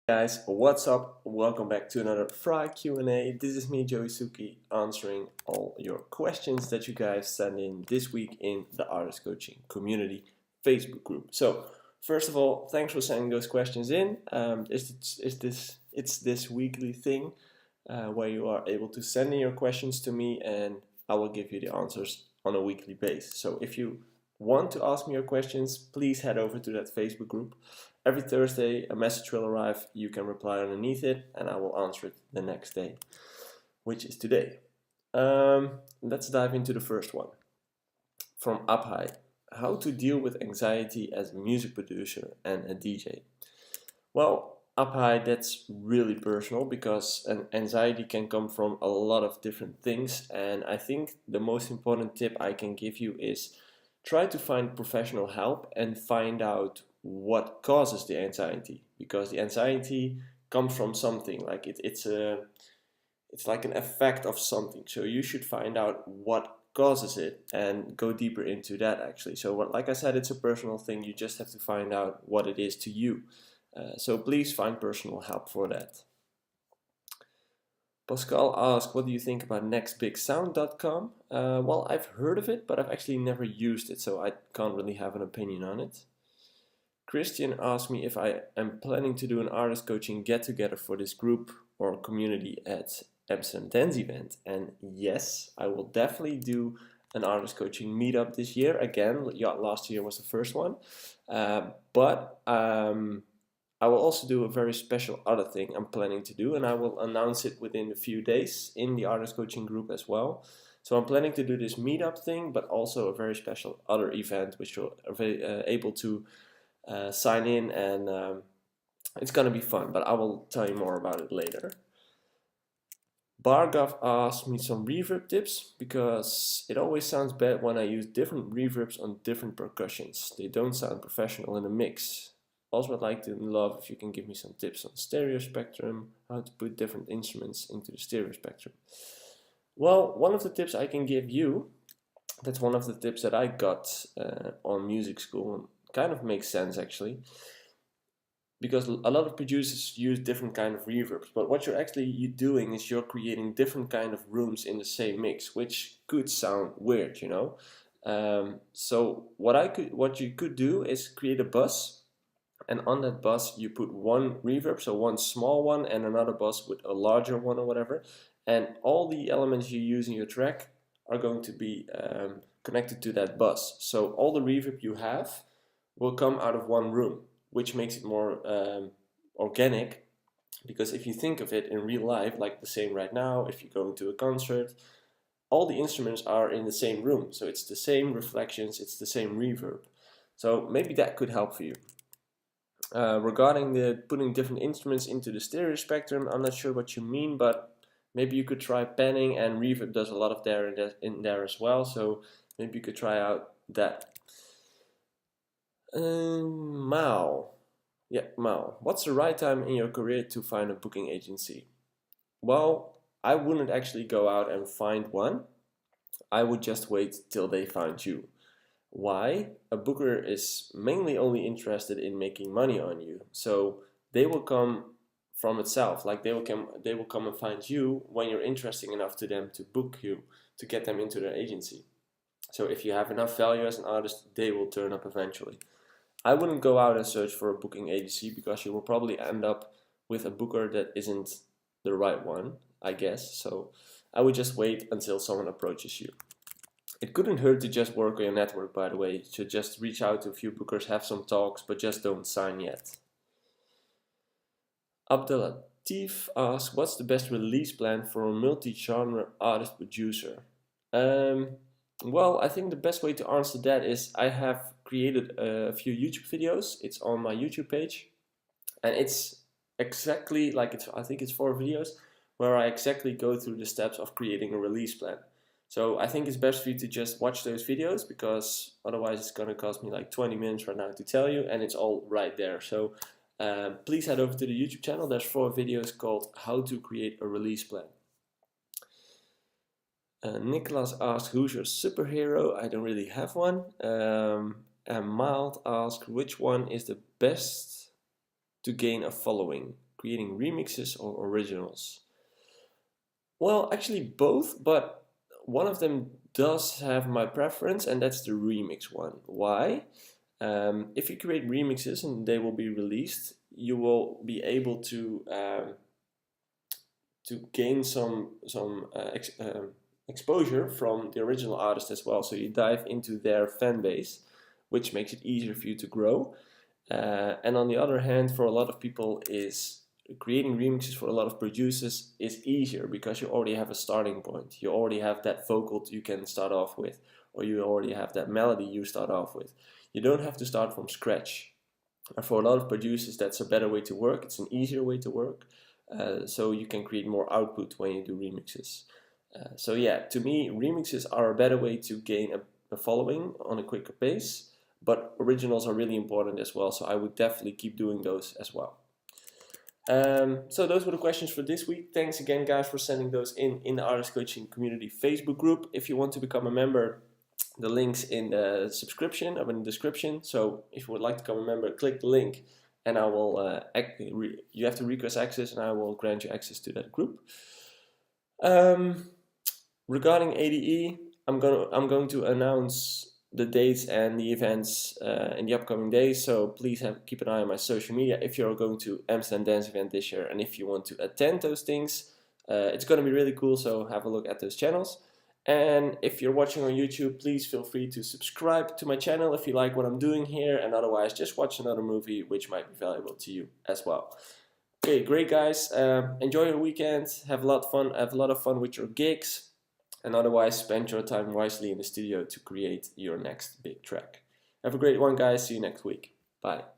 Guys, what's up? Welcome back to another FRI Q&A. This is me, JoeySuki, answering all your questions that you guys send in this week in the Artist Coaching Community Facebook group. So, first of all, thanks for sending those questions in. It's this weekly thing where you are able to send in your questions to me, and I will give you the answers on a weekly basis. So, if you want to ask me your questions, please head over to that Facebook group. Every Thursday, a message will arrive. You can reply underneath it, and I will answer it the next day, which is today. Let's dive into the first one. From Up High: how to deal with anxiety as a music producer and a DJ. Well, Up High, that's really personal because an anxiety can come from a lot of different things, and I think the most important tip I can give you is try to find professional help and find out what causes the anxiety, because the anxiety comes from something, like it's like an effect of something. So you should find out what causes it and go deeper into that actually. So like I said, it's a personal thing. You just have to find out what it is to you. So please find personal help for that. Pascal asked, what do you think about nextbigsound.com? Well, I've heard of it, but I've actually never used it, so I can't really have an opinion on it. Christian asked me if I am planning to do an artist coaching get-together for this group or community at Amsterdam Dance event. And yes, I will definitely do an artist coaching meetup this year. Again, last year was the first one. But I will also do a very special other thing I'm planning to do, and I will announce it within a few days in the artist coaching group as well. So I'm planning to do this meetup thing, but also a very special other event, which you're able to sign in, and it's gonna be fun, but I will tell you more about it later. Bargav asked me some reverb tips, because it always sounds bad when I use different reverbs on different percussions. They don't sound professional in a mix. Also, I'd like to love if you can give me some tips on stereo spectrum, how to put different instruments into the stereo spectrum. Well, one of the tips I can give you, that's one of the tips that I got on music school, and kind of makes sense actually, because a lot of producers use different kind of reverbs, but what you're doing is you're creating different kind of rooms in the same mix, which could sound weird, you know. So what you could do is create a bus, and on that bus you put one reverb, so one small one, and another bus with a larger one or whatever, and all the elements you use in your track are going to be connected to that bus. So all the reverb you have will come out of one room, which makes it more organic, because if you think of it in real life, like the same right now, if you go into a concert, all the instruments are in the same room, so it's the same reflections, it's the same reverb. So maybe that could help for you. Regarding the putting different instruments into the stereo spectrum, I'm not sure what you mean, but maybe you could try panning, and reverb does a lot of in there as well, so maybe you could try out that. Mao. Yeah, Mao. What's the right time in your career to find a booking agency? Well, I wouldn't actually go out and find one. I would just wait till they find you. Why? A booker is mainly only interested in making money on you, so they will come from itself. Like they will come and find you when you're interesting enough to them to book you, to get them into their agency. So if you have enough value as an artist, they will turn up eventually. I wouldn't go out and search for a booking agency, because you will probably end up with a booker that isn't the right one, I guess. So I would just wait until someone approaches you. It couldn't hurt to just work on your network, by the way. You should just reach out to a few bookers, have some talks, but just don't sign yet. Abdelatif asks, what's the best release plan for a multi-genre artist producer? Well, I think the best way to answer that is I have created a few YouTube videos. It's on my YouTube page, and it's exactly like I think it's 4 videos where I exactly go through the steps of creating a release plan. So I think it's best for you to just watch those videos, because otherwise it's going to cost me like 20 minutes right now to tell you, and it's all right there. So please head over to the YouTube channel. There's 4 videos called How to Create a Release Plan. Nicholas asked, who's your superhero? I don't really have one. And Mild asked, which one is the best to gain a following? creating remixes or originals? Well, actually both, but one of them does have my preference, and that's the remix one. Why? If you create remixes and they will be released, you will be able to gain some exposure from the original artist as well. So you dive into their fan base, which makes it easier for you to grow. And on the other hand, for a lot of people, is creating remixes for a lot of producers is easier because you already have a starting point. You already have that vocal you can start off with, or you already have that melody you start off with. You don't have to start from scratch. And for a lot of producers, that's a better way to work. It's an easier way to work. So you can create more output when you do remixes. So yeah, to me, remixes are a better way to gain a following on a quicker pace, but originals are really important as well, so I would definitely keep doing those as well. So those were the questions for this week. Thanks again, guys, for sending those in the Artist Coaching Community Facebook group. If you want to become a member, the link's in the subscription or in the description. So if you would like to become a member, click the link, and I will. You have to request access, and I will grant you access to that group. Regarding ADE, I'm going to announce the dates and the events in the upcoming days, so please keep an eye on my social media if you're going to Amsterdam Dance Event this year, and if you want to attend those things. It's going to be really cool, so have a look at those channels. And if you're watching on YouTube, please feel free to subscribe to my channel if you like what I'm doing here, and otherwise just watch another movie which might be valuable to you as well. Okay, great guys, enjoy your weekend, have a lot of fun with your gigs, and otherwise spend your time wisely in the studio to create your next big track. Have a great one, guys. See you next week. Bye.